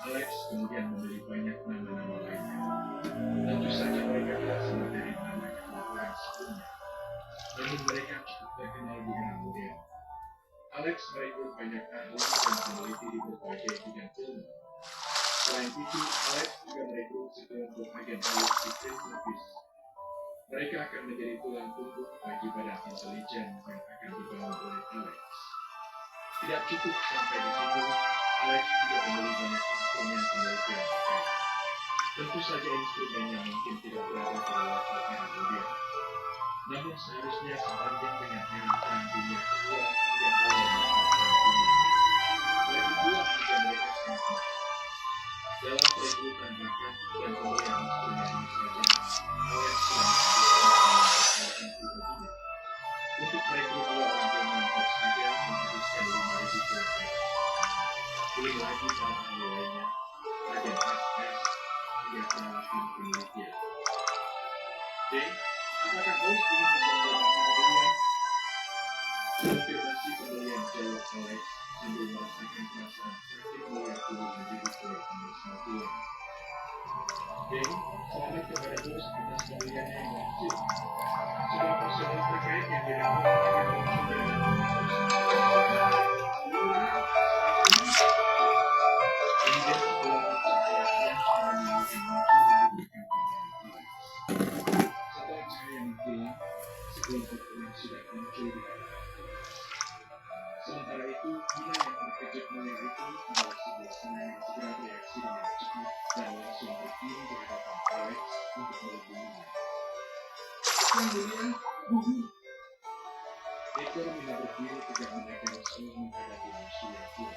Alex kemudian membeli banyak nama-nama lainnya. Tentu saja mereka tidak sama dari nama kedua orang sebelumnya, namun mereka cukup terkenal di era modern. Alex merekrut banyak ahli dan peneliti di berbagai bidang ilmu. Selain itu, Alex juga merekrut sekelompok agen halus di Service. Mereka akan menjadi tulang punggung bagi badan intelijen yang akan dibangun oleh Alex. Tidak cukup sampai di situ, Alex juga membeli banyak instrumen penelitian terkait. Tentu saja instrumen yang mungkin tidak berada pada level era modern, namun seharusnya sebanding dengan era Perang Dunia Kedua yang awal Perang Dunia. Lagi pula harga mereka sangat mahal. Dalam perekrutan bakat dan pembelian instrumen ini saja, Alex sudah menghabiskan pribadinya. Untuk merekrut 2 orang kelompok saja menghabiskan 5.000 dolar. Belum lagi para ahli lainnya, agen SS, hingga peralatan penelitian. Jadi, apakah host ingin mengkonfirmasi pembelian? Konfirmasi pembelian jawab Alex sambil merasakan perasaan sakit melihat tubuh menjadi proyek semua tulang. Jadi, selamat kepada host atas pembeliannya yang berhasil. Semua personal terkait yang dilakukan akan muncul di dalam kemudian setelah pencahayaan yang memiliki mati diberikan pada Alex. Setelah cahaya menghilang, sekelompok orang sudah muncul di hadapan Alex. Sementara itu, Mina yang terkejut melihat itu adalah sebuah serangan segera bereaksi dengan cepat dan langsung berdiri di hadapan Alex untuk melindunginya. Yang mulia, ekor Mina berdiri tegak menegang soal menghadapi musuh yang kuat.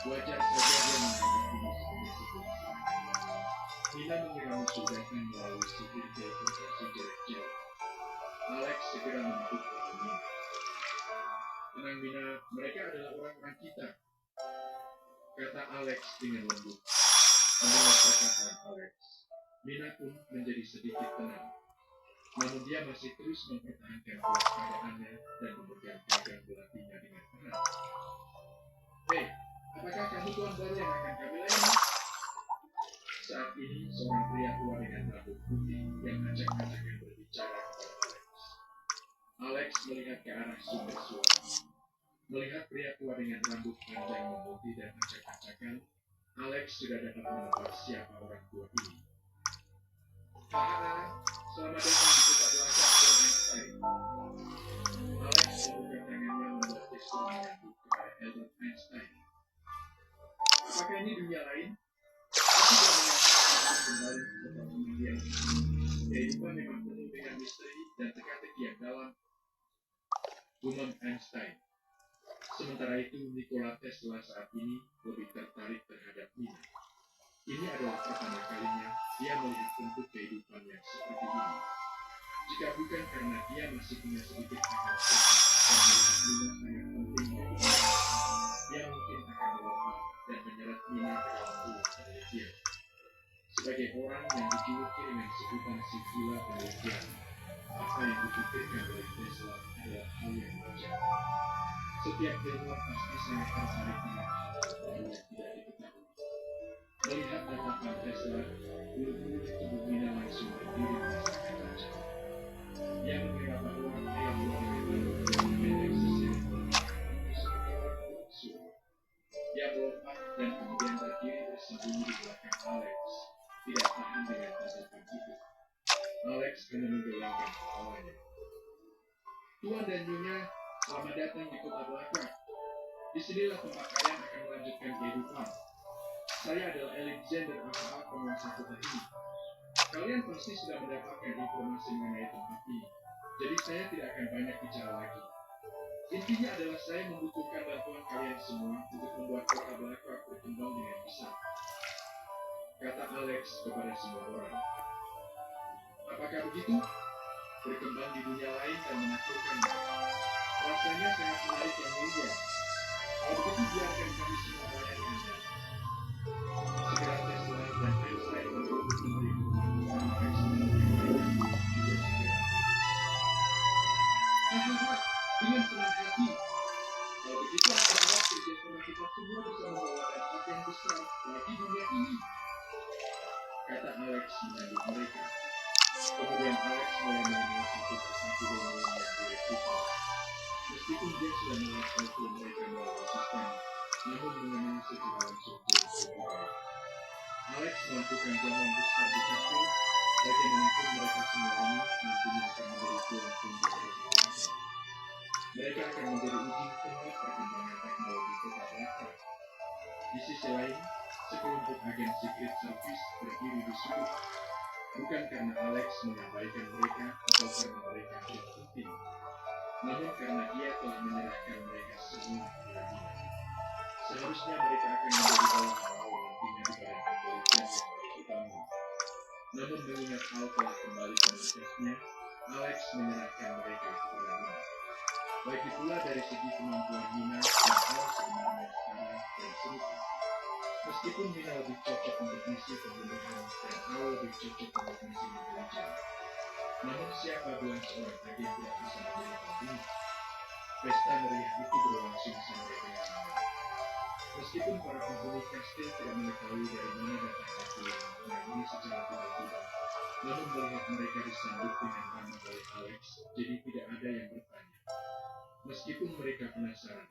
Wajar saja dia menganggap ini sebagai sebuah serangan. Mina mengira musuh datang melalui sihir teleportasi jarak jauh. Alex segera menepuk bahu Mina. Tenang Mina, mereka adalah orang-orang kita, kata Alex dengan lembut. Mendengar perkataan Alex, Mina pun menjadi sedikit tenang. Namun dia masih terus mempertahankan kewaspadaannya dan memegang gagang belatinya dengan erat. Hei, apakah kamu tuan baru yang akan kami layani? Saat ini, seorang pria tua dengan rambut putih yang acak-acakan berbicara kepada Alex. Alex melihat ke arah sumber suara. Melihat pria tua dengan rambut panjang memutih dan acak-acakan, Alex sudah dapat menebak siapa orang tua ini. Selamat datang di kota belakang Albert Einstein. Alex membuka tangannya membuat gestur menyambut kepada Albert Einstein. Apakah ini dunia lain? Aku tidak menyangka kembali ke kota kemudian. Kehidupan memang penuh dengan misteri dan teka-teki yang dalam. Gumam Einstein. Sementara itu, Nikola Tesla saat ini lebih tertarik terhadap Mina. Ini adalah pertama kalinya dia melihat bentuk kehidupan yang seperti ini. Jika bukan karena dia masih punya sedikit akal sehat dan melihat Mina sangat penting bagi dia, dia mungkin akan melompat dan menyeret Mina ke dalam ruang penelitian. Sebagai orang yang dijuluki dengan sebutan si gila penelitian, apa yang dipikirkan oleh Tesla adalah hal yang wajar. Setiap ilmuwan pasti sangat tertarik dengan hal yang tidak diketahui. Melihat tatapan Tesla, bulu-bulu di tubuh Mina langsung berdiri merasakan tajam. Dia mengira bahwa pria tua dengan rambut putih pendek sisir seperti orang berusaha. Dia melompat dan kemudian berdiri bersembunyi di belakang Alex, tidak tahan dengan tatapan itu. Alex hanya menggelengkan kepalanya. Tuan dan Nyonya, selamat datang di kota belakang. Disinilah tempat kalian akan melanjutkan kehidupan. Saya adalah Alexander Ahab, penguasa kota ini. Kalian pasti sudah mendapatkan informasi mengenai tempat ini, jadi saya tidak akan banyak bicara lagi. Intinya adalah saya membutuhkan bantuan kalian semua untuk membuat kota belakang berkembang dengan besar, kata Alex kepada semua orang. Apakah begitu? Berkembang di dunia lain dan menaklukkan mereka. Rasanya sangat menarik yang mulia. Kalau begitu biarkan kami semua melayani Anda. Segera Tesla dan Einstein berebut memberi karena Einstein yang lainnya juga segera. Hahaha, dengan senang hati. Kalau begitu aku harap kerjasama kita semua bisa membawa dampak yang besar bagi dunia ini, kata Alex menyambut mereka. Kemudian Alex mulai mengenal satu persatu ilmu yang direkrutnya. Meskipun dia sudah menguasai mereka melalui sistem, namun mengenal secara langsung jenis budaya. Alex melakukan jamuan besar di kafe. Bagaimanapun mereka semua ini nantinya akan menjadi tuan tinggi dari bangsa. Mereka akan menjadi ujung tombak perkembangan teknologi kota belakang. Di sisi lain, sekelompok agen Secret Service berdiri di sudut. Bukan karena Alex mengabaikan mereka atau karena mereka tidak penting, namun karena dia telah menyerahkan mereka semua kepada dia. Seharusnya mereka akan menjadi bawah awal nantinya di badan kepolisian yang baru dibangun. Namun mengingat hal telah kembali ke markasnya, Alex menyerahkan mereka kepada Nina. Lagi pula dari segi kemampuan Nina dan hal sebenarnya sekarang dan serupa. Meskipun Nina lebih cocok untuk misi pembunuhan dan Al lebih cocok untuk misi intelijen, namun siapa bilang seorang agen tidak bisa menjadi pembunuh? Pesta meriah itu berlangsung sampai tengah malam. Meskipun para penghuni kastil tidak mengetahui dari mana datang waktu yang memulai ini secara tiba-tiba, namun melihat mereka disambut dengan ramah oleh Alex, jadi tidak ada yang bertanya. Meskipun mereka penasaran,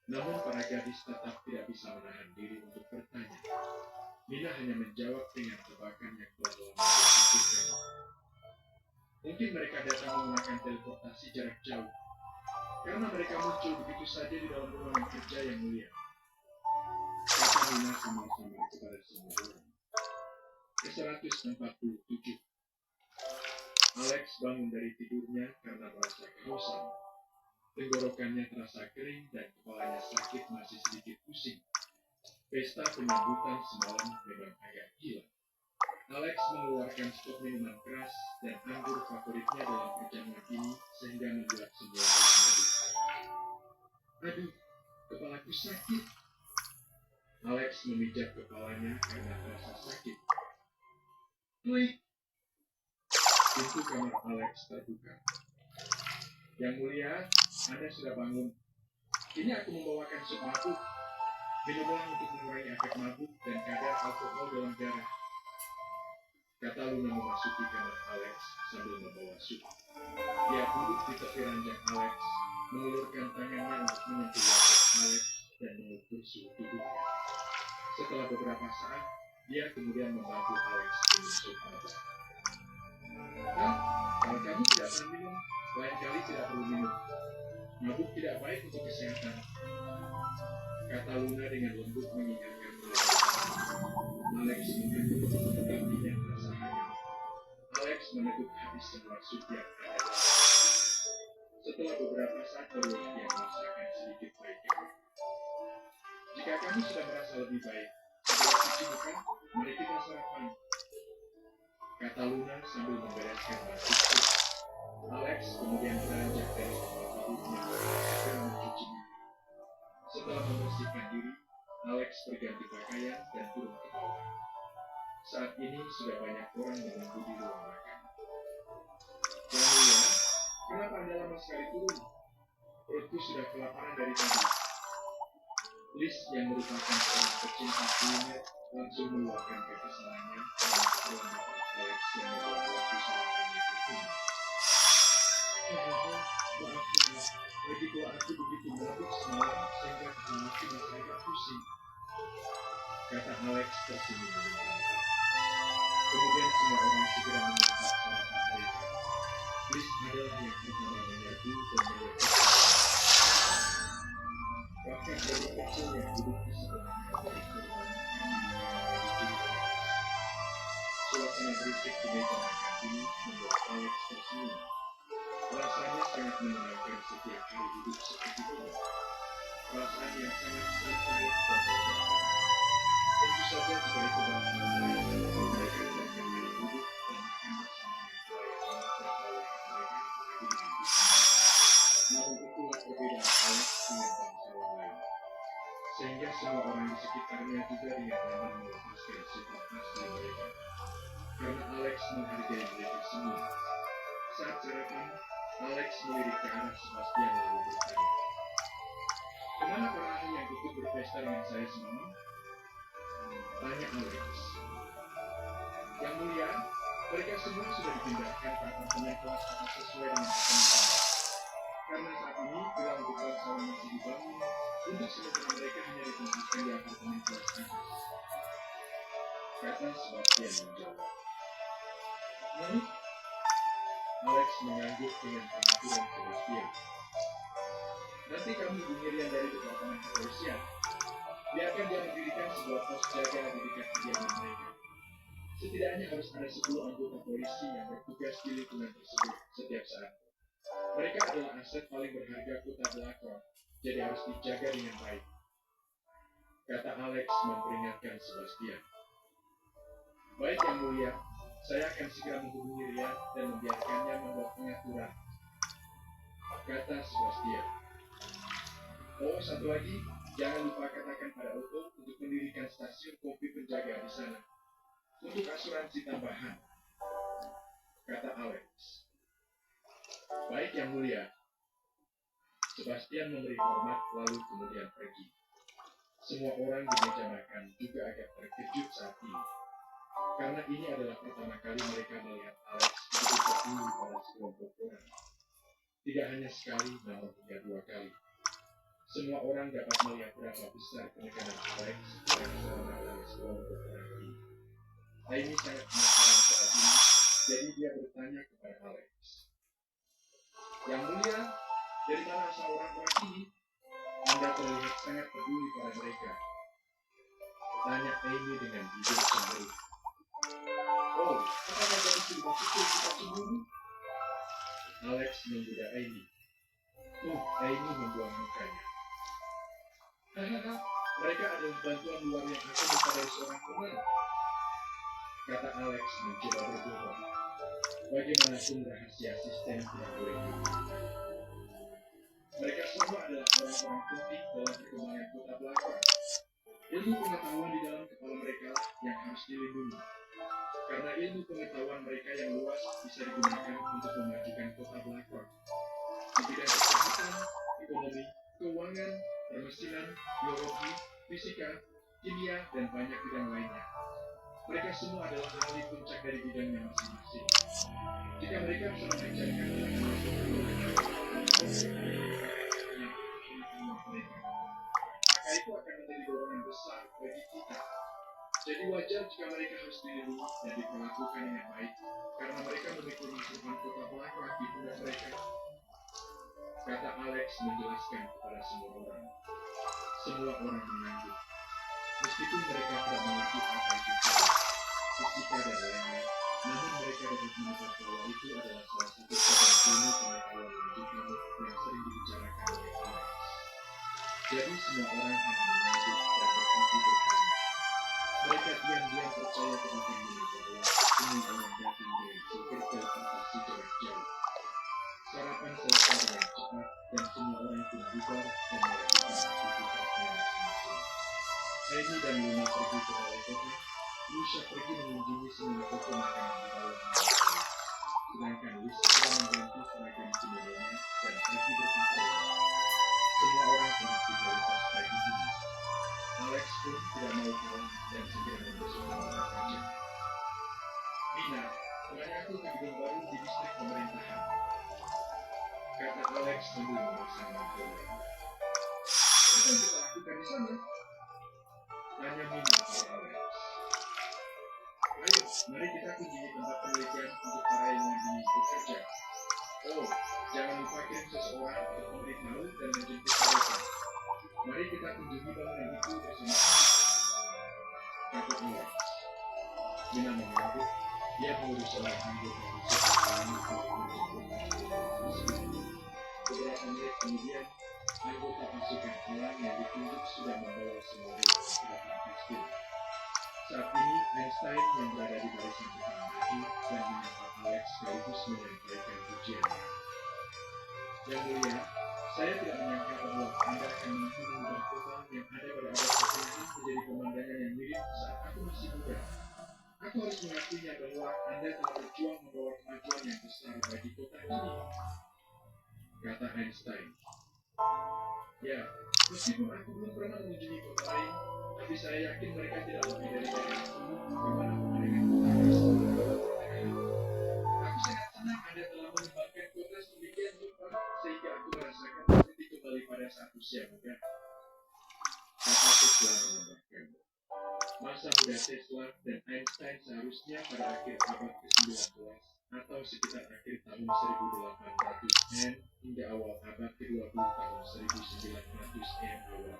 namun para gadis tetap tidak bisa menahan diri untuk bertanya. Nina hanya menjawab dengan tebakan yang telah lama dia pikirkan. Mungkin mereka datang menggunakan teleportasi jarak jauh, karena mereka muncul begitu saja di dalam ruangan kerja yang mulia. Kata Nina samar-samar kepada semua orang. Ke-147. Alex bangun dari tidurnya karena merasa kehausan. Tenggorokannya terasa kering dan kepalanya sakit masih sedikit pusing. Pesta penyambutan semalam memang agak gila. Alex mengeluarkan stok minuman keras dan anggur favoritnya dalam perjamuan ini sehingga membuat semua orang mabuk. Aduh, kepalaku sakit. Alex memijat kepalanya karena terasa sakit. Klik. Pintu kamar Alex terbuka. Yang mulia, Anda sudah bangun. Ini aku membawakan sup mabuk. Minumlah untuk mengurangi efek mabuk dan kadar alkohol dalam darah. Kata Luna memasuki kamar Alex sambil membawa sup. Dia duduk di tepi ranjang Alex, mengulurkan tangannya untuk menyentuh wajah Alex dan mengukur suhu tubuhnya. Setelah beberapa saat, dia kemudian membantu Alex minum sup mabuk. Kalau kamu tidak pernah minum, lain kali tidak perlu minum. Mabuk tidak baik untuk kesehatan. Kata Luna dengan lembut mengingatkan Alex mengangguk tetapinya terasa hangat. Alex meneguk habis semua sup yang ada dalam. Setelah beberapa saat barulah dia merasakan sedikit baiknya. Jika kamu sudah merasa lebih baik, segera cuci muka, mari kita sarapan. Kata Luna sambil membereskan batik sup. Alex kemudian beranjak dari tempat tidurnya dan mencuci muka. Setelah membersihkan diri, Alex berganti pakaian dan turun ke bawah. Saat ini sudah banyak orang menunggu di ruang makan. Yang mulia, kenapa Anda lama sekali turun? Perutku sudah kelaparan dari tadi. Liz yang merupakan seorang pecinta kuliner langsung meluapkan kekesalannya karena keterlambatan Alex yang membuat waktu sarapannya tertunda. Maaf, lagi pula aku begitu mabuk semalam sehingga kepalaku masih agak pusing. Kata Alex tersenyum menyenangkan. Kemudian semua orang segera menyantap sarapan mereka. Liz adalah yang pertama menyerbu dan menyerbu. Bahkan dari kecil yang duduk di sebelahnya dari korban suasana berisik di meja makan ini membuat Alex tersenyum. Rasanya sangat menyenangkan setiap hari hidup seperti ini. Perasaan yang sangat santai dan menyenangkan. Tentu saja jika itu bahasa lain, mereka tidak akan hari duduk dan makan bersama yang pelayan tertawa mereka lagi dengan bisnis. Namun itulah perbedaan Alex dengan bangsawan lain. Sehingga semua orang di sekitarnya juga dengan nyaman melepaskan sifat asli mereka. Karena Alex menghargai mereka semua. Saat sarapan, Alex melirik ke arah Sebastian lalu bertanya, Kemana para ahli yang ikut berpesta dengan saya semalam? Tanya Alex. Yang mulia, mereka semua sudah dipindahkan ke apartemen kelas atas sesuai dengan rencana. Karena saat ini gelang untuk bangsawan masih dibangun, untuk sementara mereka hanya ditempatkan di apartemen kelas atas. Kata Sebastian menjawab. Alex mengangguk dengan pengaturan Sebastian. Nanti kami hubungi Rian dari Departemen Kepolisian. Biarkan dia mendirikan sebuah pos jaga di dekat kediaman mereka. Setidaknya harus ada 10 anggota polisi yang bertugas di lingkungan tersebut setiap saat. Mereka adalah aset paling berharga kota Blackrock, jadi harus dijaga dengan baik. Kata Alex memperingatkan Sebastian. Baik yang mulia, saya akan segera menghubungi Rian dan membiarkannya membuat pengaturan. Kata Sebastian. Oh, satu lagi, jangan lupa katakan pada Otto untuk mendirikan stasiun kopi penjaga di sana. Untuk asuransi tambahan. Kata Alex. Baik yang mulia. Sebastian memberi hormat lalu kemudian pergi. Semua orang di meja makan juga agak terkejut saat ini. Karena ini adalah pertama kali mereka melihat Alex begitu peduli pada sekelompok orang. Tidak hanya sekali, namun hingga 2 kali. Semua orang dapat melihat berapa besar penekanan Alex pada keselamatan sekelompok orang ini. Amy sangat penasaran soal ini, jadi dia bertanya kepada Alex. Yang mulia, dari mana asal orang-orang ini? Anda terlihat sangat peduli pada mereka. Tanya Amy dengan bibir cemberut. Oh, apakah dari sebuah kecil kita cemburu? Alex menggoda Amy. Amy membuang mukanya. Hahaha, mereka adalah bantuan luar yang aku minta dari seorang teman. Kata Alex mencoba berbohong. Bagaimanapun rahasia sistem tidak boleh dibuka. Mereka semua adalah orang-orang penting dalam perkembangan kota Blackrock. Ilmu pengetahuan di dalam kepala mereka yang harus dilindungi. Karena ilmu pengetahuan mereka yang luas bisa digunakan untuk memajukan kota Blackrock. Di bidang kesehatan, ekonomi, keuangan, permesinan, biologi, fisika, kimia, dan banyak bidang lainnya. Mereka semua adalah ahli puncak dari bidangnya masing-masing. Jika mereka bisa mengajarkan maka itu akan menjadi dorongan besar bagi kita. Jadi wajar jika mereka harus dilindungi dan diperlakukan dengan baik, karena mereka memikul masa depan kota Blackrock di pundak mereka. Kata Alex menjelaskan kepada semua orang. Semua orang mengangguk. Meskipun mereka tidak mengerti apa itu fisika dan lain-lain, namun mereka dapat menebak bahwa itu adalah salah satu cabang ilmu pengetahuan lanjut yang sering dibicarakan oleh Alex. Jadi semua orang hanya mengangguk dan berhenti bertanya. Mereka diam-diam percaya kepada diri bahwa semua orang datang dari sumber teleportasi jarak jauh. Sarapan selesai dengan cepat dan semua orang pun bubar dan melakukan aktivitasnya masing-masing. Amy dan Luna pergi ke balai kota. Lucia pergi mengunjungi semua toko makanan di bawah Malaya. Sedangkan Liz segera mengganti seragam kimononya dan pergi berpatroli. Semua orang penuh rutinitas pagi ini. Alex pun tidak mau kalah dan segera membersihkan barang kaca. Mina, kemana aku ke gedung baru di distrik pemerintahan? Kata Alex sambil memasang lampunya. Apa yang kita lakukan di sana? Tanya Mina pada Alex. Ayo, mari kita kunjungi tempat penelitian untuk para ilmuwan ini bekerja. Oh, jangan lupa kirim seseorang untuk memberitahu dan menjemput mereka. Mari kita kunjungi bangunan itu bersama-sama. Kata Alex. Mina mengangguk. Dia mengurus seorang anggota khusus untuk menjemput mereka. Beberapa menit kemudian, anggota pasukan alam yang ditunjuk sudah membawa semua peralatan tekstil. Saat ini, Einstein yang berada di barisan depan maju dan menyapa Alex sekaligus menyampaikan pujiannya. Yang mulia, saya tidak menyangka bahwa Anda akan mampu mengubah kota yang ada pada abad ke-9 menjadi pemandangan yang mirip saat aku masih muda. Aku harus mengakuinya bahwa Anda telah berjuang membawa kemajuan yang besar bagi kota ini. Kata Einstein. Ya, Meskipun aku belum pernah mengunjungi kota lain, tapi saya yakin mereka tidak lebih dari daerahku dimanapun mereka tinggal. Aku sangat senang Anda telah mengembangkan kota sedemikian rupa sehingga aku merasakan seperti kembali pada saat usia muda. Kata Tesla menambahkan, masa muda Tesla dan Einstein seharusnya pada akhir abad ke-19 atau sekitar akhir tahun 1800-an hingga awal abad ke-20 tahun 1900-an awal.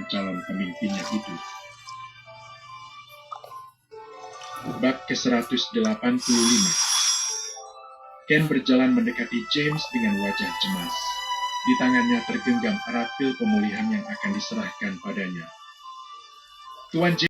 Calon pemimpinnya itu. Bab ke-185. Ken berjalan mendekati James dengan wajah cemas. Di tangannya tergenggam erat pil pemulihan yang akan diserahkan padanya. Tuan James